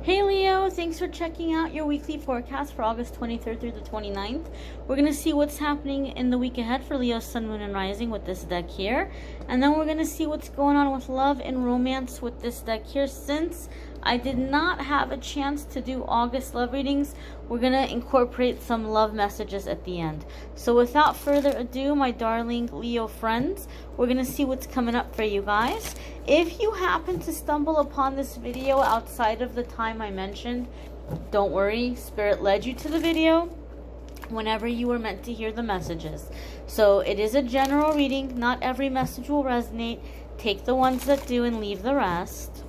Hey Leo, thanks for checking out your weekly forecast for August 23rd through the 29th. We're going to see what's happening in the week ahead for Leo, Sun, Moon, and Rising with this deck here. And then we're going to see what's going on with love and romance with this deck here. Since I did not have a chance to do August love readings, we're going to incorporate some love messages at the end. So without further ado, my darling Leo friends, we're going to see what's coming up for you guys. If you happen to stumble upon this video outside of the time I mentioned, don't worry, Spirit led you to the video whenever you were meant to hear the messages. So it is a general reading. Not every message will resonate. Take the ones that do and leave the rest.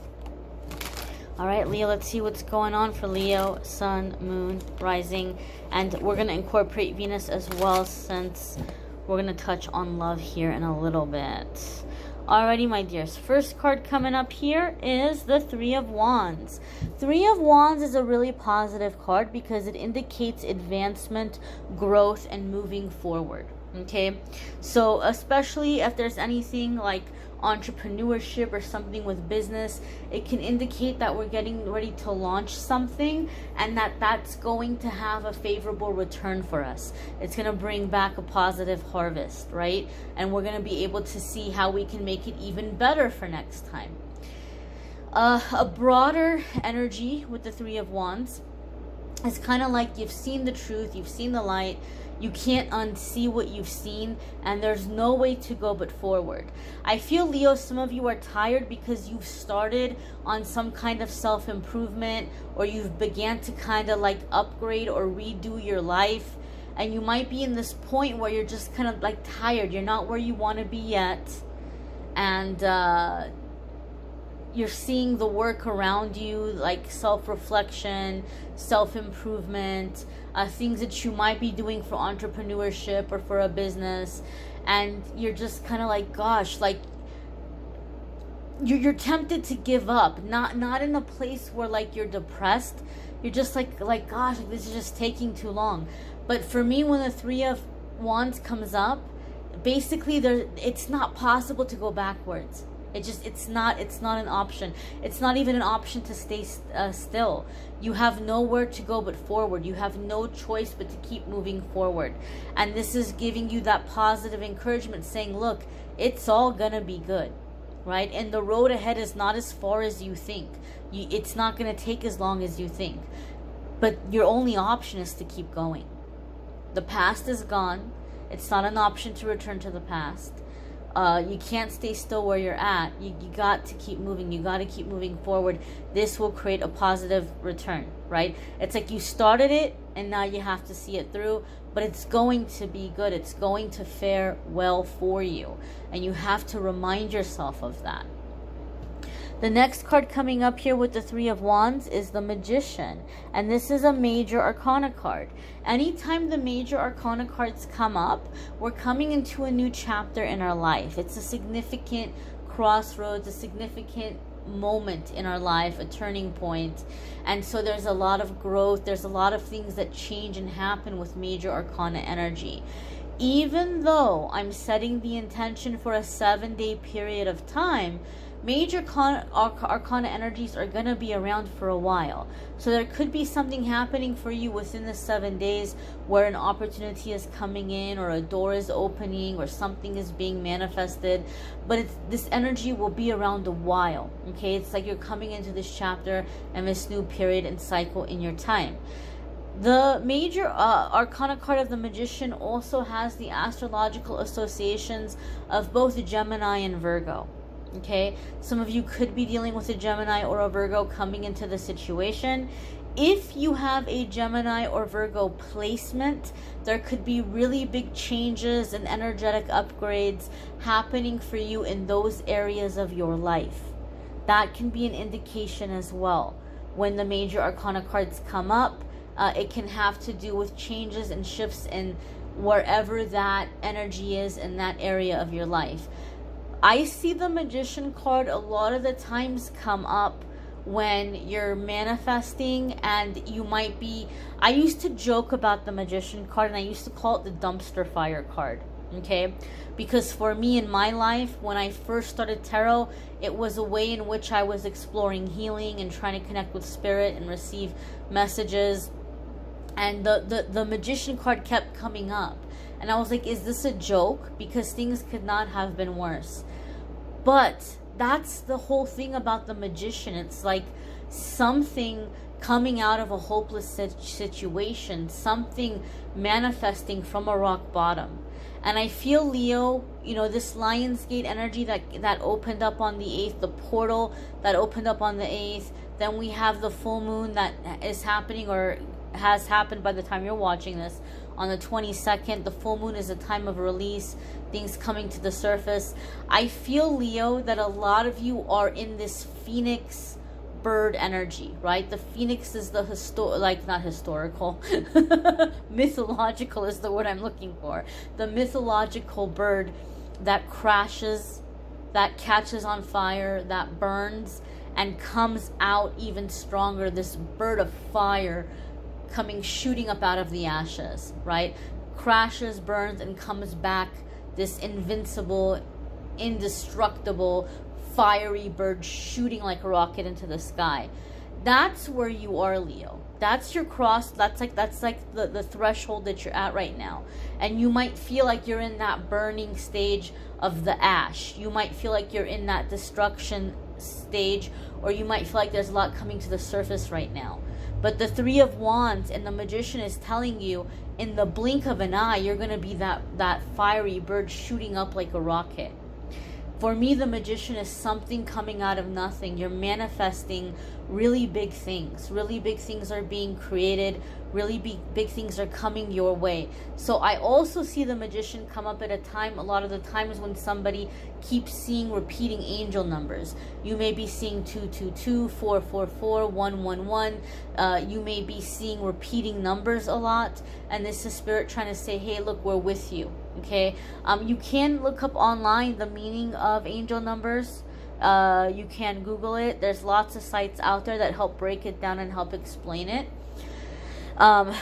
All right, Leo, let's see what's going on for Leo, Sun, Moon, Rising. And we're going to incorporate Venus as well, since we're going to touch on love here in a little bit. Alrighty, my dears. First card coming up here is the Three of Wands. Three of Wands is a really positive card because it indicates advancement, growth, and moving forward. Okay, so especially if there's anything like entrepreneurship or something with business, it can indicate that we're getting ready to launch something and that's going to have a favorable return for us. It's going to bring back a positive harvest, right? And we're going to be able to see how we can make it even better for next time. A broader energy with the Three of Wands is kind of like you've seen the truth, you've seen the light, you can't unsee what you've seen, and there's no way to go but forward. I feel, Leo, some of you are tired because you've started on some kind of self-improvement, or you've began to kind of like upgrade or redo your life, and you might be in this point where you're just kind of like tired. You're not where you want to be yet, and you're seeing the work around you, like self-reflection, self-improvement, things that you might be doing for entrepreneurship or for a business, and you're just kind of like, gosh, like you're tempted to give up. Not in a place where like you're depressed. You're just like gosh, this is just taking too long. But for me, when the Three of Wands comes up, basically it's not possible to go backwards. It's not an option. It's not even an option to stay still. You have nowhere to go but forward. You have no choice but to keep moving forward. And this is giving you that positive encouragement, saying, look, it's all gonna be good, right? And the road ahead is not as far as you think. It's not gonna take as long as you think. But your only option is to keep going. The past is gone. It's not an option to return to the past. You can't stay still where you're at. You got to keep moving. You got to keep moving forward. This will create a positive return, right? It's like you started it and now you have to see it through, but it's going to be good. It's going to fare well for you, and you have to remind yourself of that. The next card coming up here with the Three of Wands is the Magician, and this is a major arcana card. Anytime the major arcana cards come up, we're coming into a new chapter in our life. It's a significant crossroads, a significant moment in our life, a turning point. And so there's a lot of growth, there's a lot of things that change and happen with major arcana energy. Even though I'm setting the intention for a 7-day period of time, major arcana energies are going to be around for a while. So there could be something happening for you within the 7 days where an opportunity is coming in, or a door is opening, or something is being manifested. But this energy will be around a while. Okay, it's like you're coming into this chapter and this new period and cycle in your time. The major arcana card of the Magician also has the astrological associations of both Gemini and Virgo. Okay, some of you could be dealing with a Gemini or a Virgo coming into the situation. If you have a Gemini or Virgo placement, there could be really big changes and energetic upgrades happening for you in those areas of your life. That can be an indication as well. When the major arcana cards come up, it can have to do with changes and shifts in wherever that energy is in that area of your life. I see the Magician card a lot of the times come up when you're manifesting, and you might be, I used to joke about the Magician card, and I used to call it the dumpster fire card. Okay, because for me in my life, when I first started tarot, it was a way in which I was exploring healing and trying to connect with spirit and receive messages. And the Magician card kept coming up. And I was like, is this a joke? Because things could not have been worse. But that's the whole thing about the Magician. It's like something coming out of a hopeless situation, something manifesting from a rock bottom. And I feel, Leo, you know, this Lionsgate energy that opened up on the 8th, the portal that opened up on the 8th, then we have the full moon that is happening or has happened by the time you're watching this on the 22nd. The full moon is a time of release, things coming to the surface. I feel, Leo, that a lot of you are in this phoenix bird energy, right? The phoenix is the not historical, mythological is the word I'm looking for. The mythological bird that crashes, that catches on fire, that burns and comes out even stronger. This bird of fire coming, shooting up out of the ashes, right? Crashes, burns, and comes back, this invincible, indestructible, fiery bird shooting like a rocket into the sky. That's where you are, Leo. That's your cross. That's like the threshold that you're at right now. And you might feel like you're in that burning stage of the ash. You might feel like you're in that destruction stage, or you might feel like there's a lot coming to the surface right now. But the Three of Wands and the Magician is telling you, in the blink of an eye, you're going to be that fiery bird shooting up like a rocket. For me, the Magician is something coming out of nothing. You're manifesting really big things. Really big things are being created. Really big things are coming your way. So I also see the Magician come up at a time, a lot of the times when somebody keeps seeing repeating angel numbers. You may be seeing 222, 444, 111. You may be seeing repeating numbers a lot. And this is Spirit trying to say, hey, look, we're with you. Okay, you can look up online the meaning of angel numbers. You can Google it. There's lots of sites out there that help break it down and help explain it,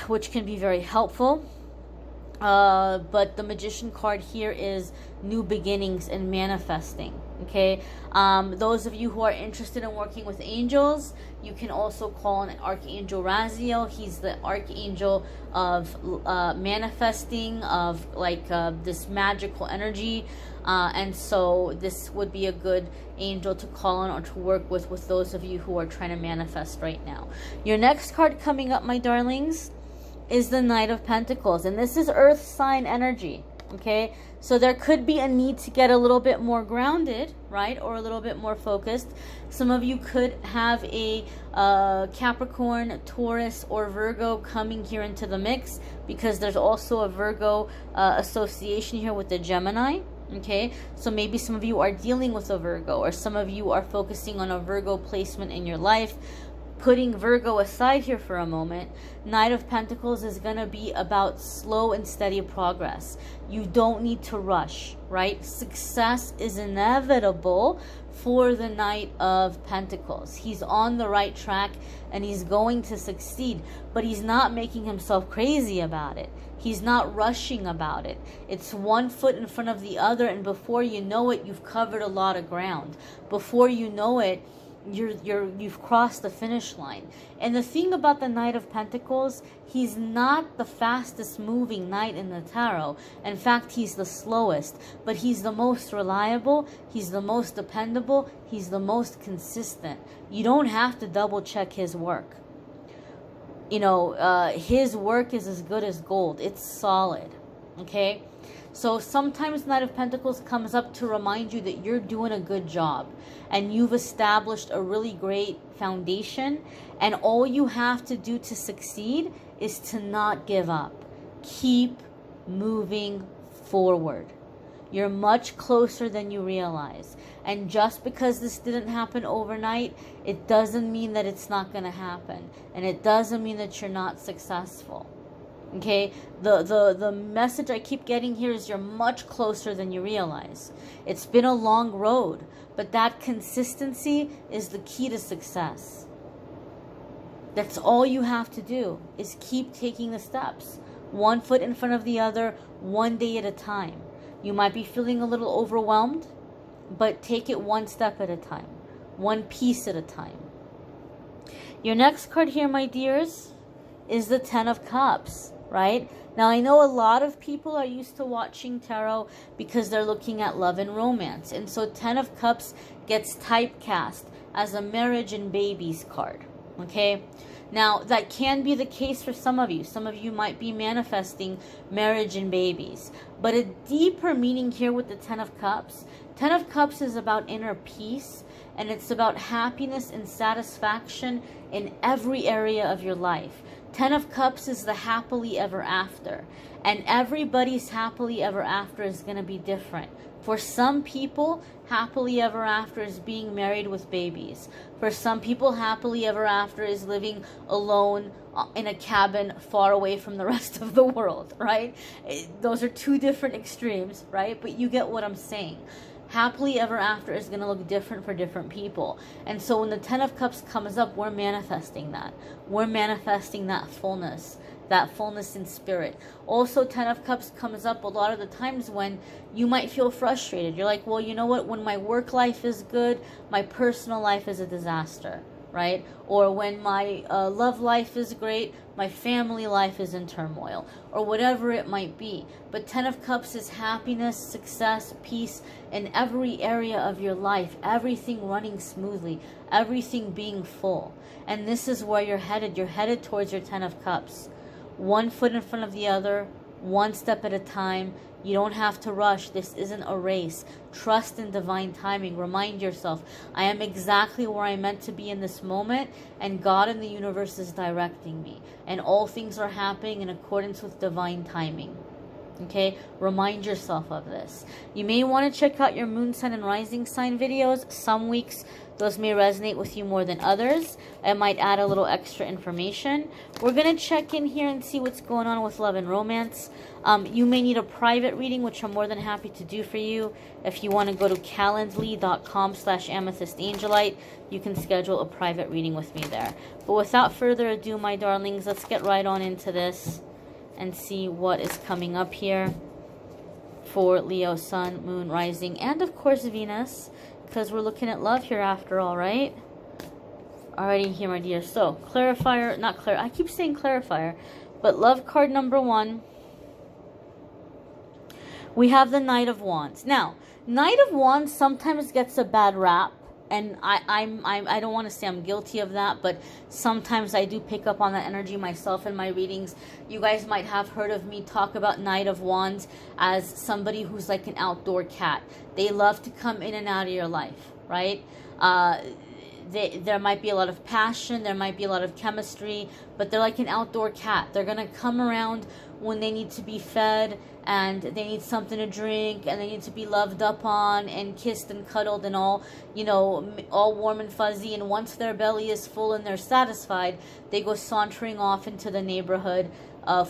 which can be very helpful. But the Magician card here is new beginnings and manifesting. Okay, those of you who are interested in working with angels, you can also call on Archangel Raziel. He's the archangel of manifesting, of like this magical energy, and so this would be a good angel to call on or to work with those of you who are trying to manifest right now. Your next card coming up, my darlings, is the Knight of Pentacles, and this is earth sign energy. Okay, so there could be a need to get a little bit more grounded, right, or a little bit more focused. Some of you could have a Capricorn, Taurus, or Virgo coming here into the mix, because there's also a Virgo association here with the Gemini. Okay, so maybe some of you are dealing with a Virgo, or some of you are focusing on a Virgo placement in your life. Putting Virgo aside here for a moment, Knight of Pentacles is going to be about slow and steady progress. You don't need to rush, right? Success is inevitable for the Knight of Pentacles. He's on the right track and he's going to succeed, but he's not making himself crazy about it. He's not rushing about it. It's one foot in front of the other, and before you know it, you've covered a lot of ground. Before you know it, you've crossed the finish line. And the thing about the Knight of Pentacles, he's not the fastest moving knight in the tarot. In fact, he's the slowest, but he's the most reliable, he's the most dependable, he's the most consistent. You don't have to double check his work. You know, his work is as good as gold. It's solid. Okay, so sometimes Knight of Pentacles comes up to remind you that you're doing a good job and you've established a really great foundation, and all you have to do to succeed is to not give up. Keep moving forward. You're much closer than you realize. And just because this didn't happen overnight, it doesn't mean that it's not going to happen. And it doesn't mean that you're not successful. Okay, the message I keep getting here is you're much closer than you realize. It's been a long road, but that consistency is the key to success. That's all you have to do, is keep taking the steps. One foot in front of the other, one day at a time. You might be feeling a little overwhelmed, but take it one step at a time, one piece at a time. Your next card here, my dears, is the Ten of Cups, right? Now, I know a lot of people are used to watching tarot because they're looking at love and romance. And so Ten of Cups gets typecast as a marriage and babies card, okay? Now, that can be the case for some of you. Some of you might be manifesting marriage and babies. But a deeper meaning here with the Ten of Cups is about inner peace, and it's about happiness and satisfaction in every area of your life. Ten of Cups is the happily ever after. And everybody's happily ever after is going to be different. For some people, happily ever after is being married with babies. For some people, happily ever after is living alone in a cabin far away from the rest of the world, right? Those are two different extremes, right? But you get what I'm saying. Happily ever after is going to look different for different people. And so when the Ten of Cups comes up, we're manifesting that. We're manifesting that fullness in spirit. Also, Ten of Cups comes up a lot of the times when you might feel frustrated. You're like, well, you know what? When my work life is good, my personal life is a disaster, right? Or when my love life is great, my family life is in turmoil, or whatever it might be. But Ten of Cups is happiness, success, peace in every area of your life, everything running smoothly, everything being full. And this is where you're headed. You're headed towards your Ten of Cups. One foot in front of the other, one step at a time. You don't have to rush. This isn't a race. Trust in divine timing. Remind yourself, I am exactly where I'm meant to be in this moment, and God in the universe is directing me. And all things are happening in accordance with divine timing. Okay? Remind yourself of this. You may want to check out your moon, sun, and rising sign videos. Some weeks those may resonate with you more than others. I might add a little extra information. We're going to check in here and see what's going on with love and romance. You may need a private reading, which I'm more than happy to do for you. If you want to go to calendly.com/amethystangelite, you can schedule a private reading with me there. But without further ado, my darlings, let's get right on into this and see what is coming up here for Leo, Sun, Moon, Rising, and of course Venus, because we're looking at love here after all, right? Alrighty here, my dear. So, clarifier, I keep saying clarifier, but love card number 1, we have the Knight of Wands. Now, Knight of Wands sometimes gets a bad rap, and I don't want to say I'm guilty of that, but sometimes I do pick up on that energy myself in my readings. You guys might have heard of me talk about Knight of Wands as somebody who's like an outdoor cat. They love to come in and out of your life, right? There might be a lot of passion, there might be a lot of chemistry, but they're like an outdoor cat. They're going to come around when they need to be fed, and they need something to drink, and they need to be loved up on and kissed and cuddled and all, you know, all warm and fuzzy. And once their belly is full and they're satisfied, they go sauntering off into the neighborhood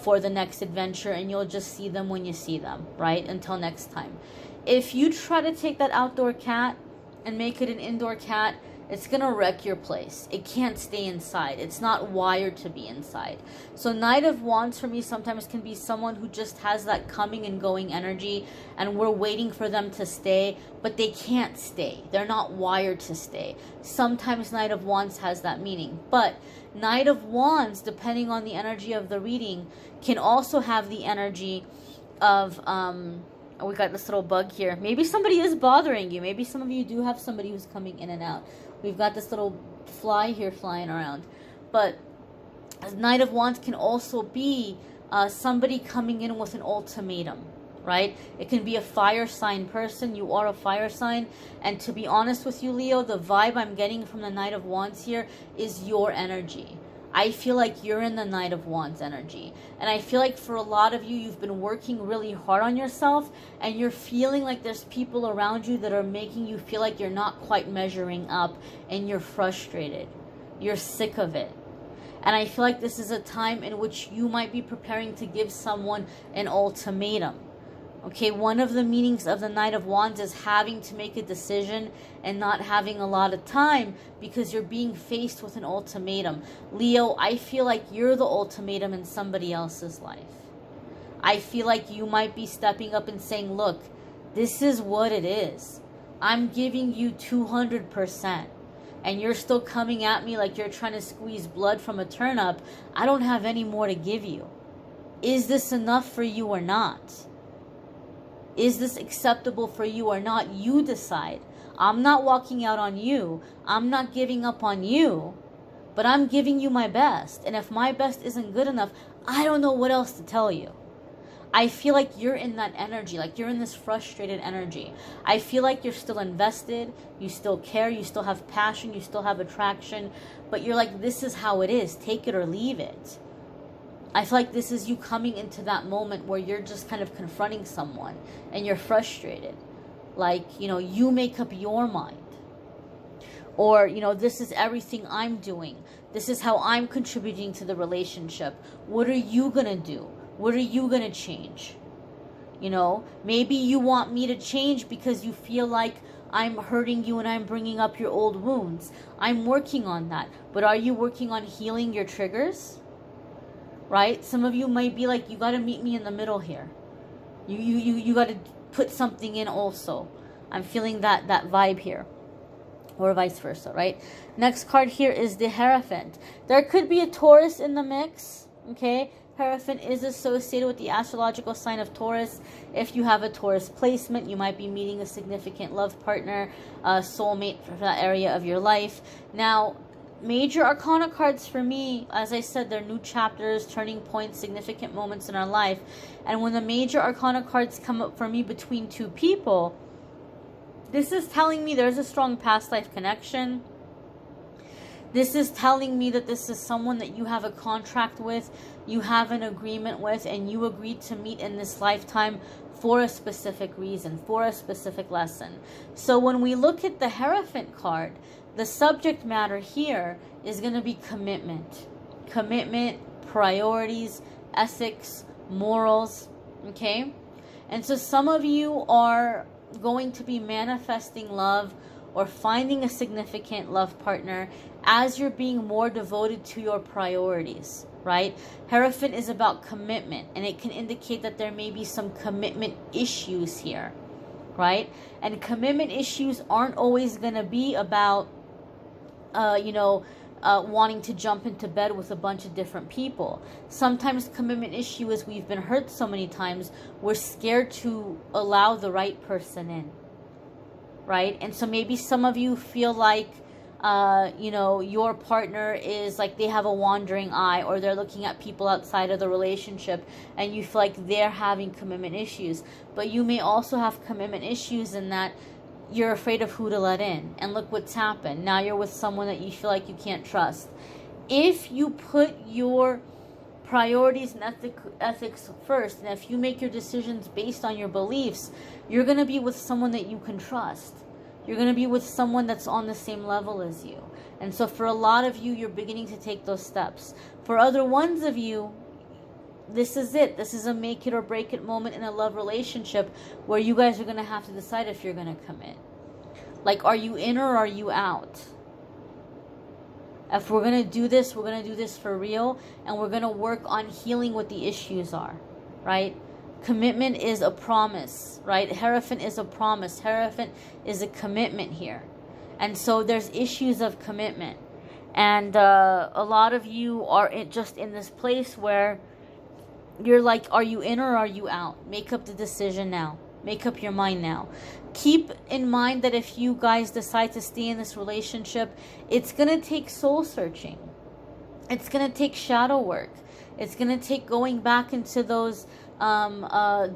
for the next adventure, and you'll just see them when you see them, right? Until next time. If you try to take that outdoor cat and make it an indoor cat, it's going to wreck your place. It can't stay inside. It's not wired to be inside. So Knight of Wands for me sometimes can be someone who just has that coming and going energy, and we're waiting for them to stay, but they can't stay. They're not wired to stay. Sometimes Knight of Wands has that meaning. But Knight of Wands, depending on the energy of the reading, can also have the energy of... we got this little bug here. Maybe somebody is bothering you. Maybe some of you do have somebody who's coming in and out. We've got this little fly here flying around. But Knight of Wands can also be somebody coming in with an ultimatum, right? It can be a fire sign person. You are a fire sign. And to be honest with you, Leo, the vibe I'm getting from the Knight of Wands here is your energy. I feel like you're in the Knight of Wands energy. And I feel like for a lot of you, you've been working really hard on yourself, and you're feeling like there's people around you that are making you feel like you're not quite measuring up, and you're frustrated. You're sick of it. And I feel like this is a time in which you might be preparing to give someone an ultimatum. Okay, one of the meanings of the Knight of Wands is having to make a decision and not having a lot of time because you're being faced with an ultimatum. Leo, I feel like you're the ultimatum in somebody else's life. I feel like you might be stepping up and saying, look, This is what it is. I'm giving you 200%. And you're still coming at me like you're trying to squeeze blood from a turnip. I don't have any more to give you. Is this enough for you or not? Is this acceptable for you or not? You decide. I'm not walking out on you. I'm not giving up on you. But I'm giving you my best. And if my best isn't good enough, I don't know what else to tell you. I feel like you're in that energy, like you're in this frustrated energy. I feel like you're still invested, you still care, you still have passion, you still have attraction, but you're like, this is how it is, take it or leave it. I feel like this is you coming into that moment where you're just kind of confronting someone and you're frustrated. Like, you make up your mind. Or, this is everything I'm doing. This is how I'm contributing to the relationship. What are you going to do? What are you going to change? Maybe you want me to change because you feel like I'm hurting you and I'm bringing up your old wounds. I'm working on that. But are you working on healing your triggers? Right? Some of you might be like, you got to meet me in the middle here. You got to put something in also. I'm feeling that vibe here. Or vice versa, right? Next card here is the Hierophant. There could be a Taurus in the mix, okay? Hierophant is associated with the astrological sign of Taurus. If you have a Taurus placement, you might be meeting a significant love partner, a soulmate for that area of your life. Now, major arcana cards for me, as I said, they're new chapters, turning points, significant moments in our life. And when the major arcana cards come up for me between two people, this is telling me there's a strong past life connection. This is telling me that this is someone that you have a contract with, you have an agreement with, and you agreed to meet in this lifetime for a specific reason, for a specific lesson. So when we look at the Hierophant card, the subject matter here is going to be commitment. Commitment, priorities, ethics, morals, okay? And so some of you are going to be manifesting love or finding a significant love partner as you're being more devoted to your priorities, right? Hierophant is about commitment, and it can indicate that there may be some commitment issues here, right? And commitment issues aren't always going to be about, wanting to jump into bed with a bunch of different people. Sometimes commitment issue is we've been hurt so many times, we're scared to allow the right person in, right? And so maybe some of you feel like, your partner is like they have a wandering eye, or they're looking at people outside of the relationship, and you feel like they're having commitment issues. But you may also have commitment issues in that you're afraid of who to let in. And look what's happened. Now you're with someone that you feel like you can't trust. If you put your priorities and ethics first, and if you make your decisions based on your beliefs, you're going to be with someone that you can trust. You're going to be with someone that's on the same level as you. And so for a lot of you, you're beginning to take those steps. For other ones of you, this is it. This is a make it or break it moment in a love relationship where you guys are going to have to decide if you're going to commit. Like, are you in or are you out? If we're going to do this, we're going to do this for real, and we're going to work on healing what the issues are, right? Commitment is a promise, right? Hierophant is a promise. Hierophant is a commitment here. And so there's issues of commitment. And a lot of you are just in this place where you're like, are you in or are you out? Make up the decision now. Make up your mind now. Keep in mind that if you guys decide to stay in this relationship, it's going to take soul searching. It's going to take shadow work. It's going to take going back into those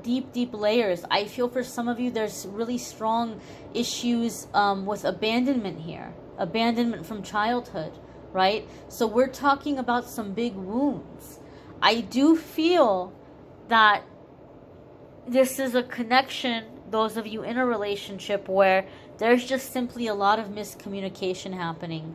deep layers. I feel for some of you, there's really strong issues with abandonment here. Abandonment from childhood, right? So we're talking about some big wounds. I do feel that this is a connection, those of you in a relationship, where there's just simply a lot of miscommunication happening.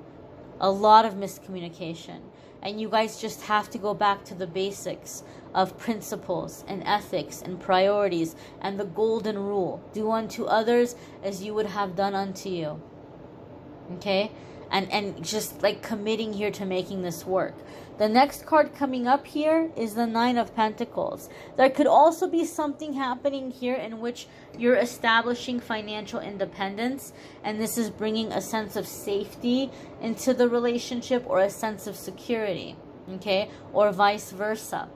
A lot of miscommunication. And you guys just have to go back to the basics of principles and ethics and priorities and the golden rule. Do unto others as you would have done unto you. Okay? and just like committing here to making this work. The next card coming up here is the Nine of Pentacles. There could also be something happening here in which you're establishing financial independence, and this is bringing a sense of safety into the relationship or a sense of security, okay? Or vice versa.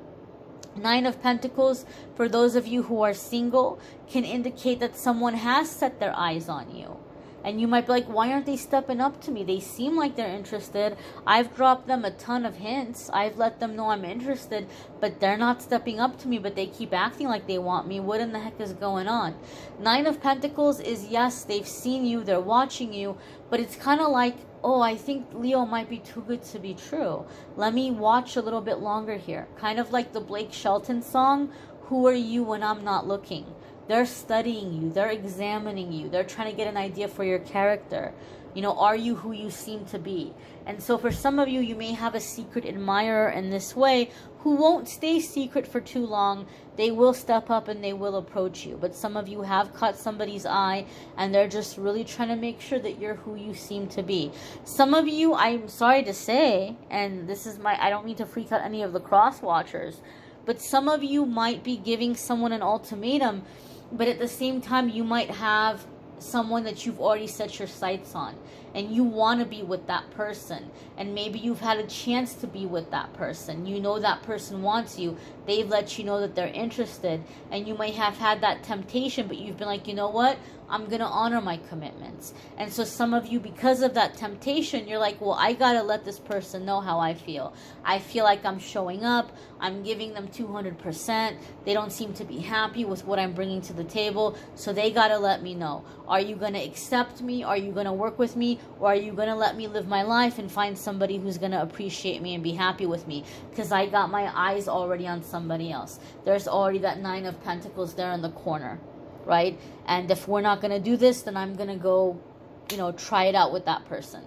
Nine of Pentacles, for those of you who are single, can indicate that someone has set their eyes on you. And you might be like, why aren't they stepping up to me? They seem like they're interested. I've dropped them a ton of hints. I've let them know I'm interested, but they're not stepping up to me, but they keep acting like they want me. What in the heck is going on? Nine of Pentacles is, yes, they've seen you, they're watching you, but it's kind of like, oh, I think Leo might be too good to be true. Let me watch a little bit longer here. Kind of like the Blake Shelton song, Who Are You When I'm Not Looking? They're studying you. They're examining you. They're trying to get an idea for your character. You know, are you who you seem to be? And so for some of you, you may have a secret admirer in this way who won't stay secret for too long. They will step up and they will approach you. But some of you have caught somebody's eye and they're just really trying to make sure that you're who you seem to be. Some of you, I'm sorry to say, and this is I don't mean to freak out any of the cross watchers, but some of you might be giving someone an ultimatum, but at the same time, you might have someone that you've already set your sights on and you want to be with that person, and maybe you've had a chance to be with that person. You know that person wants you. They've let you know that they're interested, and you might have had that temptation, but you've been like, you know what? I'm going to honor my commitments. And so some of you, because of that temptation, you're like, well, I got to let this person know how I feel. I feel like I'm showing up. I'm giving them 200%. They don't seem to be happy with what I'm bringing to the table. So they got to let me know. Are you going to accept me? Are you going to work with me? Or are you going to let me live my life and find somebody who's going to appreciate me and be happy with me? Because I got my eyes already on somebody else. There's already that Nine of Pentacles there in the corner. Right? And if we're not going to do this, then I'm going to go, you know, try it out with that person.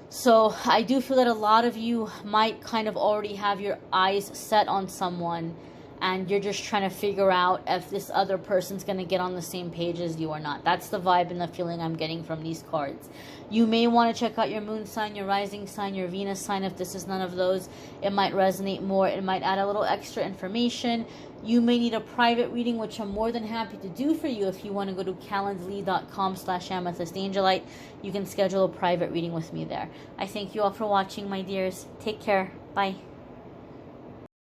So I do feel that a lot of you might kind of already have your eyes set on someone, and you're just trying to figure out if this other person's going to get on the same page as you or not. That's the vibe and the feeling I'm getting from these cards. You may want to check out your moon sign, your rising sign, your Venus sign. If this is none of those, it might resonate more. It might add a little extra information. You may need a private reading, which I'm more than happy to do for you. If you want to go to calendly.com/amethystangelite, you can schedule a private reading with me there. I thank you all for watching, my dears. Take care. Bye.